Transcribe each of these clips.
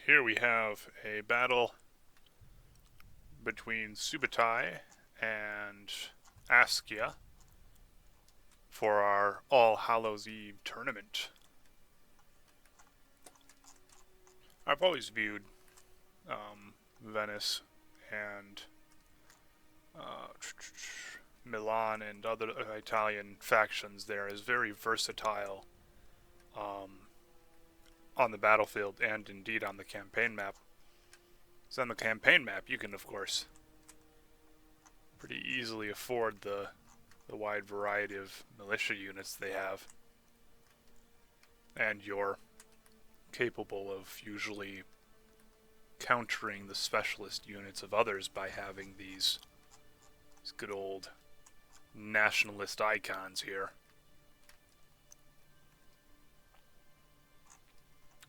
here we have a battle between Subutai and Askia for our All Hallows Eve tournament. I've always viewed Venice and Milan and other Italian factions there as very versatile on the battlefield and indeed on the campaign map. So on the campaign map you can of course pretty easily afford the wide variety of militia units they have, and you're capable of usually countering the specialist units of others by having these good old nationalist icons here.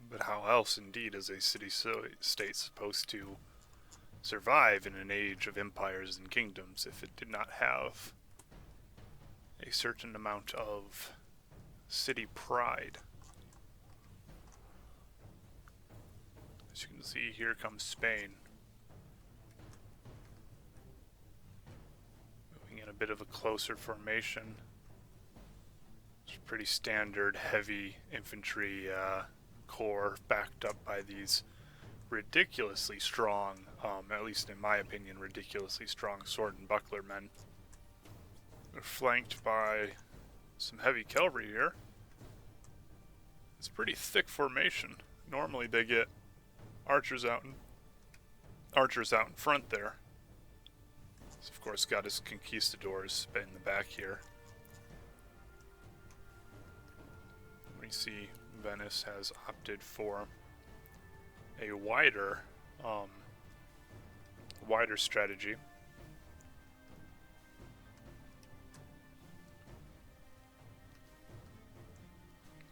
But how else indeed is a city-state supposed to survive in an age of empires and kingdoms if it did not have a certain amount of city pride? As you can see, here comes Spain. Moving in a bit of a closer formation. It's pretty standard heavy infantry corps backed up by these ridiculously strong, at least in my opinion, ridiculously strong sword and buckler men. They're flanked by some heavy cavalry here. It's a pretty thick formation. Normally they get archers out in front there. He's of course got his conquistadors in the back here. We see Venice has opted for a wider strategy.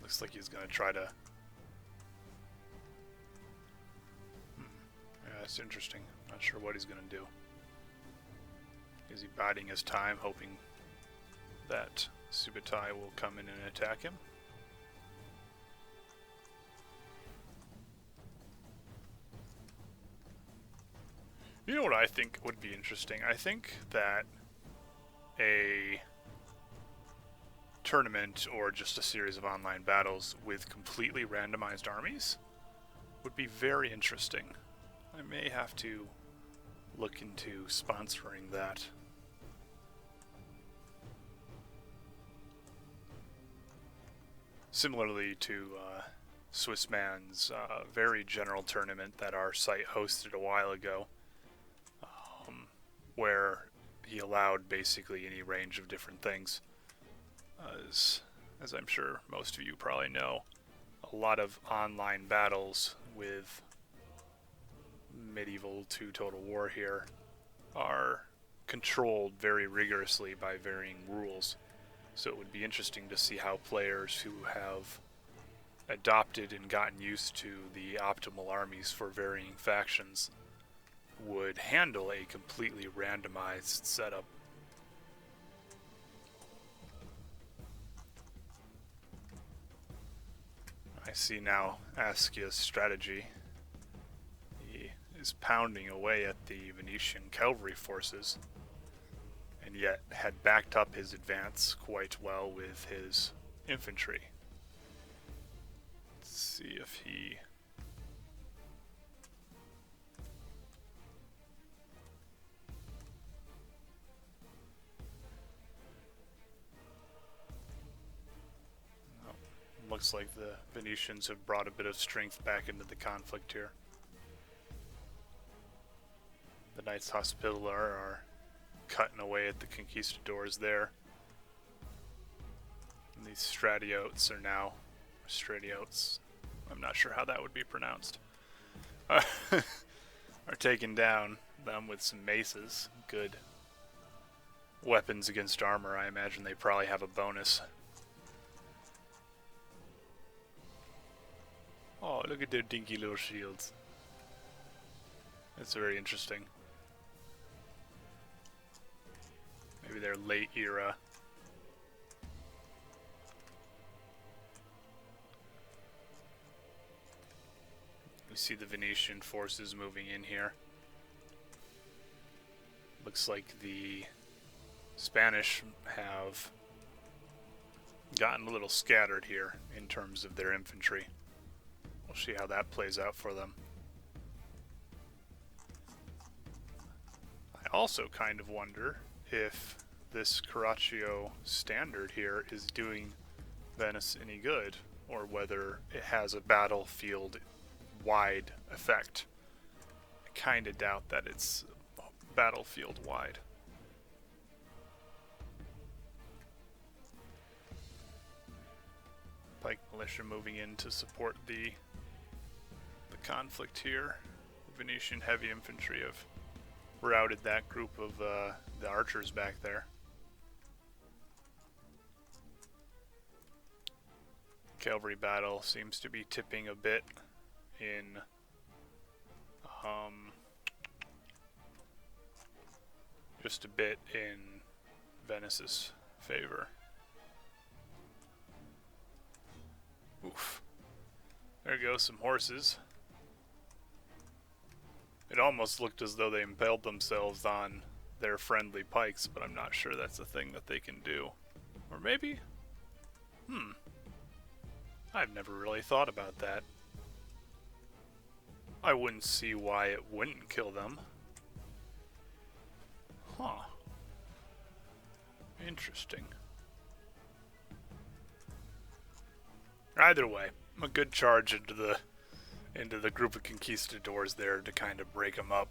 Looks like he's going to try to... Yeah, that's interesting. Not sure what he's going to do. Is he biding his time, hoping that Subutai will come in and attack him? You know what I think would be interesting? I think that a tournament or just a series of online battles with completely randomized armies would be very interesting. I may have to look into sponsoring that. Similarly to Swissman's very general tournament that our site hosted a while ago, where he allowed basically any range of different things. As I'm sure most of you probably know, a lot of online battles with medieval to Total War here are controlled very rigorously by varying rules. So it would be interesting to see how players who have adopted and gotten used to the optimal armies for varying factions would handle a completely randomized setup. I see now Askia's strategy. He is pounding away at the Venetian cavalry forces, and yet had backed up his advance quite well with his infantry. Let's see if he... Looks like the Venetians have brought a bit of strength back into the conflict here. The Knights Hospitaller are cutting away at the conquistadors there. And these Stratiotes are now... Stratiotes, I'm not sure how that would be pronounced. Are taking down them with some maces. Good weapons against armor. I imagine they probably have a bonus. Oh, look at their dinky little shields. That's very interesting. Maybe they're late era. You see the Venetian forces moving in here. Looks like the Spanish have gotten a little scattered here in terms of their infantry. We'll see how that plays out for them. I also kind of wonder if this Carraccio standard here is doing Venice any good, or whether it has a battlefield-wide effect. I kind of doubt that it's battlefield-wide. Pike militia moving in to support the conflict here. The Venetian heavy infantry have routed that group of the archers back there. Cavalry battle seems to be tipping a bit in just a bit in Venice's favor. Oof. There goes some horses. It almost looked as though they impaled themselves on their friendly pikes, but I'm not sure that's a thing that they can do. Or maybe? I've never really thought about that. I wouldn't see why it wouldn't kill them. Huh. Interesting. Either way, a good charge into the group of conquistadors there to kind of break them up.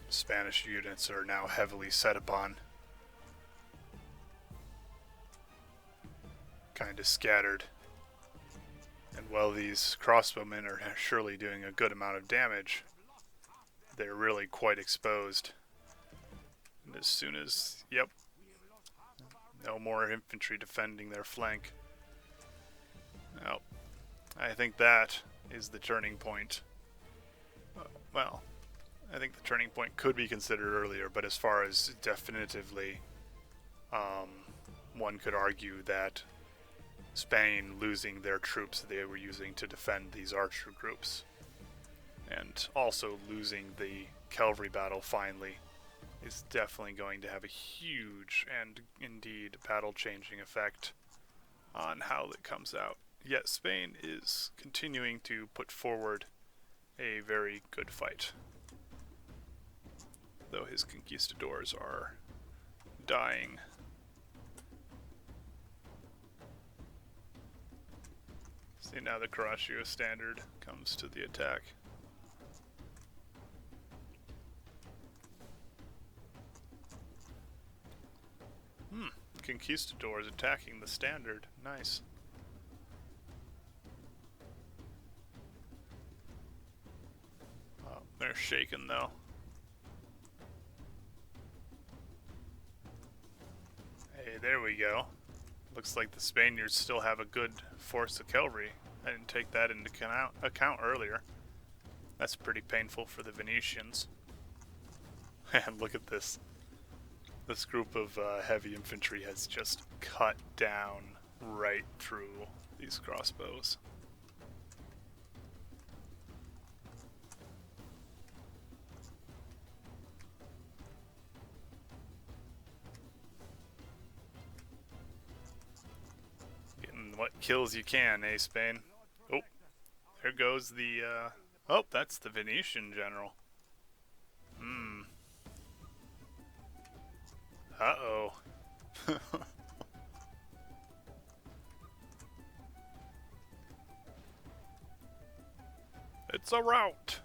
Spanish units are now heavily set upon. Kind of scattered. And while these crossbowmen are surely doing a good amount of damage, they're really quite exposed. And as soon as, yep, no more infantry defending their flank. Now, I think that is the turning point. Well, I think the turning point could be considered earlier, but as far as definitively, one could argue that Spain losing their troops they were using to defend these archer groups, and also losing the cavalry battle finally, is definitely going to have a huge and indeed battle-changing effect on how it comes out. Yet Spain is continuing to put forward a very good fight, though his conquistadors are dying. See, now the Carraccio standard comes to the attack. Conquistadors attacking the standard. Nice. Oh, they're shaken though. Hey, there we go. Looks like the Spaniards still have a good force of cavalry. I didn't take that into account earlier. That's pretty painful for the Venetians. And look at this. This group of heavy infantry has just cut down right through these crossbows. Getting what kills you can, eh, Spain? Oh, there goes the, oh, that's the Venetian general. Uh-oh. It's a rout.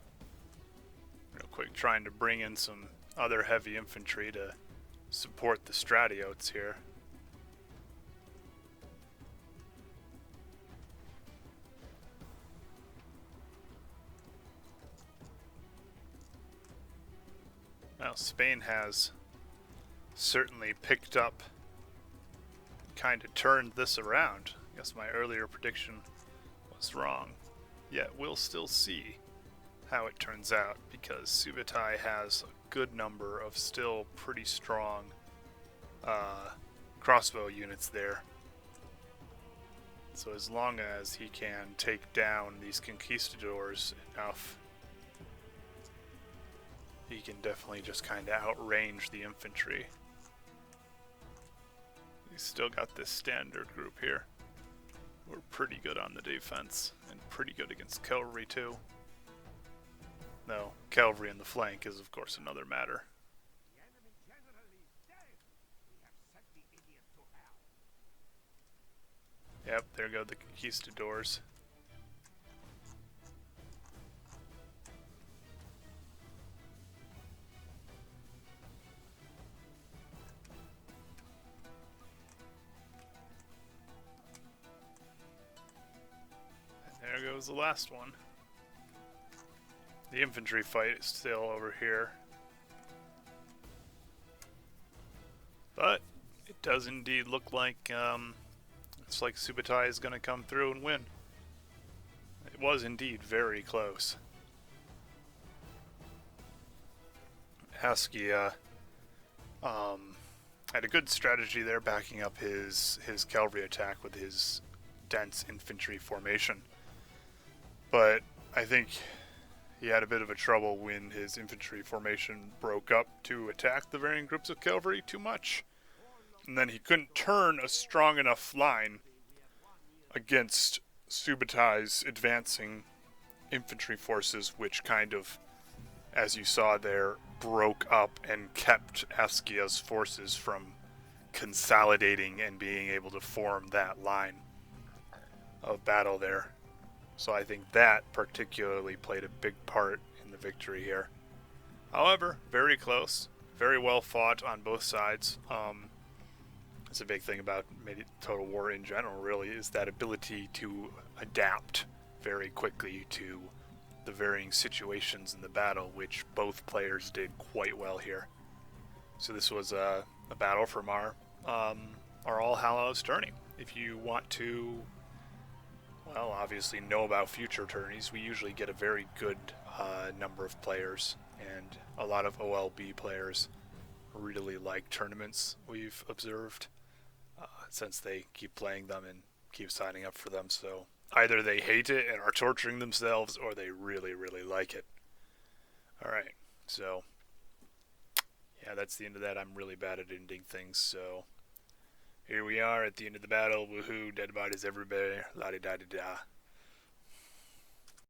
Real quick, trying to bring in some other heavy infantry to support the Stratiotes here. Well, Spain has certainly picked up, kind of turned this around. I guess my earlier prediction was wrong. Yet we'll still see how it turns out, because Subutai has a good number of still pretty strong crossbow units there. So as long as he can take down these conquistadors enough, he can definitely just kind of outrange the infantry. He's still got this standard group here. We're pretty good on the defense, and pretty good against cavalry too. No, cavalry in the flank is of course another matter. Yep, there go the conquistadors. And there goes the last one. The infantry fight is still over here. But it does indeed look like it's like Subutai is going to come through and win. It was indeed very close. Askia had a good strategy there, backing up his cavalry attack with his dense infantry formation. But I think he had a bit of a trouble when his infantry formation broke up to attack the varying groups of cavalry too much. And then he couldn't turn a strong enough line against Subutai's advancing infantry forces, which kind of, as you saw there, broke up and kept Askia's forces from consolidating and being able to form that line of battle there. So I think that particularly played a big part in the victory here. However, very close, very well fought on both sides. It's a big thing about Total War in general, really, is that ability to adapt very quickly to the varying situations in the battle, which both players did quite well here. So this was a battle from our All Hallows tourney. If you want to, well, obviously know about future tourneys, we usually get a very good number of players, and a lot of OLB players really like tournaments, we've observed, since they keep playing them and keep signing up for them. So either they hate it and are torturing themselves, or they really, really like it. Alright, so yeah, that's the end of that. I'm really bad at ending things, so here we are at the end of the battle. Woohoo, dead bodies everywhere, la-di-da-di-da.